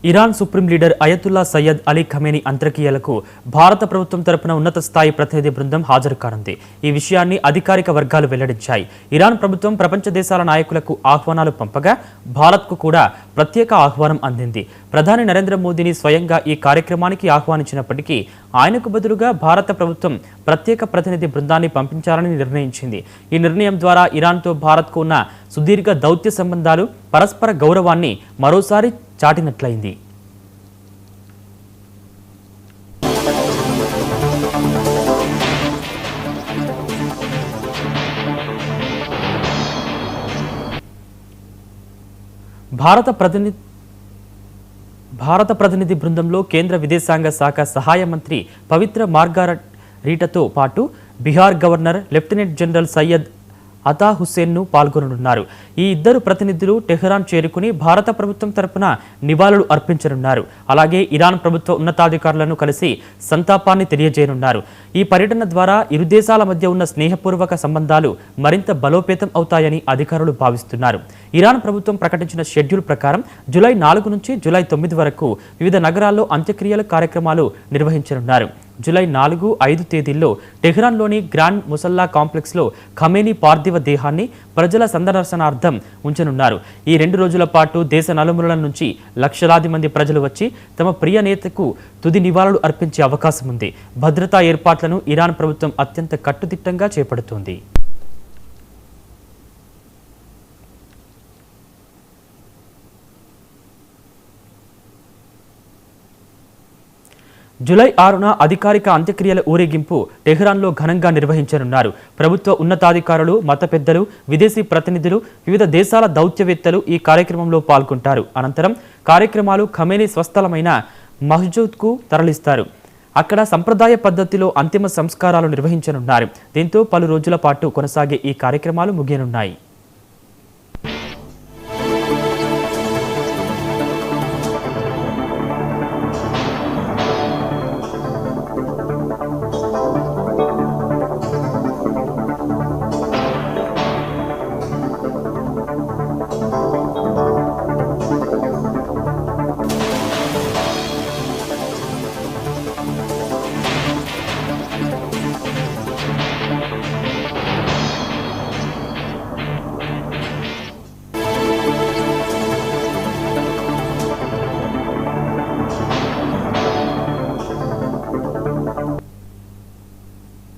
Iran supreme leader Ayatollah Sayyid Ali Khamenei అంతర్క్రియలకు భారత ప్రభుత్వం తరపున ఉన్నత స్థాయి ప్రతినిధి బృందం హాజరు కానుంది. ఈ విషయాన్ని అధికారిక వర్గాలు వెల్లడించాయి. ఇరాన్ ప్రభుత్వం ప్రపంచ దేశాల నాయకులకు ఆహ్వానాలు పంపగా భారత్కు కూడా ప్రత్యేక ఆహ్వానం అందింది. ప్రధాని నరేంద్ర మోదీని స్వయంగా ఈ కార్యక్రమానికి ఆహ్వానించినప్పటికీ ఆయనకు బదులుగా భారత ప్రభుత్వం ప్రత్యేక ప్రతినిధి బృందాన్ని పంపించాలని నిర్ణయించింది. ఈ నిర్ణయం ద్వారా ఇరాన్తో భారత్కు ఉన్న సుదీర్ఘ దౌత్య సంబంధాలు, పరస్పర గౌరవాన్ని మరోసారి చాటినట్లయింది. భారత ప్రతినిధి బృందంలో కేంద్ర విదేశాంగ శాఖ సహాయ మంత్రి పవిత్ర మార్గారెటాతో పాటు Bihar governor lieutenant general Syed Ata హుస్సేన్ను పాల్గొననున్నారు. ఈ ఇద్దరు ప్రతినిధులు టెహ్రాన్ చేరుకుని భారత ప్రభుత్వం తరపున నివాళులు అర్పించనున్నారు. అలాగే ఇరాన్ ప్రభుత్వ ఉన్నతాధికారులను కలిసి సంతాపాన్ని తెలియజేయనున్నారు. ఈ పర్యటన ద్వారా ఇరు దేశాల మధ్య ఉన్న స్నేహపూర్వక సంబంధాలు మరింత బలోపేతం అవుతాయని అధికారులు భావిస్తున్నారు. ఇరాన్ ప్రభుత్వం ప్రకటించిన షెడ్యూల్ ప్రకారం జూలై 4 నుంచి జూలై 9 వరకు వివిధ నగరాల్లో అంత్యక్రియల కార్యక్రమాలు నిర్వహించనున్నారు. జూలై 4, 5 తేదీల్లో టెహ్రాన్లోని గ్రాండ్ ముసల్లా కాంప్లెక్స్లో ఖమేనీ పార్థివ దేహాన్ని ప్రజల సందర్శనార్థం ఉంచనున్నారు. ఈ 2 రోజుల పాటు దేశ నలుమూలల నుంచి లక్షలాది మంది ప్రజలు వచ్చి తమ ప్రియ నేతకు తుది నివాళులు అర్పించే అవకాశం ఉంది. భద్రతా ఏర్పాట్లను ఇరాన్ ప్రభుత్వం అత్యంత కట్టుదిట్టంగా చేపడుతోంది. జూలై 6న అధికారిక అంత్యక్రియల ఊరేగింపు టెహ్రాన్లో ఘనంగా నిర్వహించనున్నారు. ప్రభుత్వ ఉన్నతాధికారులు, మత పెద్దలు, విదేశీ ప్రతినిధులు, వివిధ దేశాల దౌత్యవేత్తలు ఈ కార్యక్రమంలో పాల్గొంటారు. అనంతరం కార్యక్రమాలు ఖమేనీ స్వస్థలమైన మస్జిద్కు తరలిస్తారు. అక్కడ సంప్రదాయ పద్ధతిలో అంతిమ సంస్కారాలు నిర్వహించనున్నారు. దీంతో పలు రోజుల పాటు కొనసాగే ఈ కార్యక్రమాలు ముగియనున్నాయి.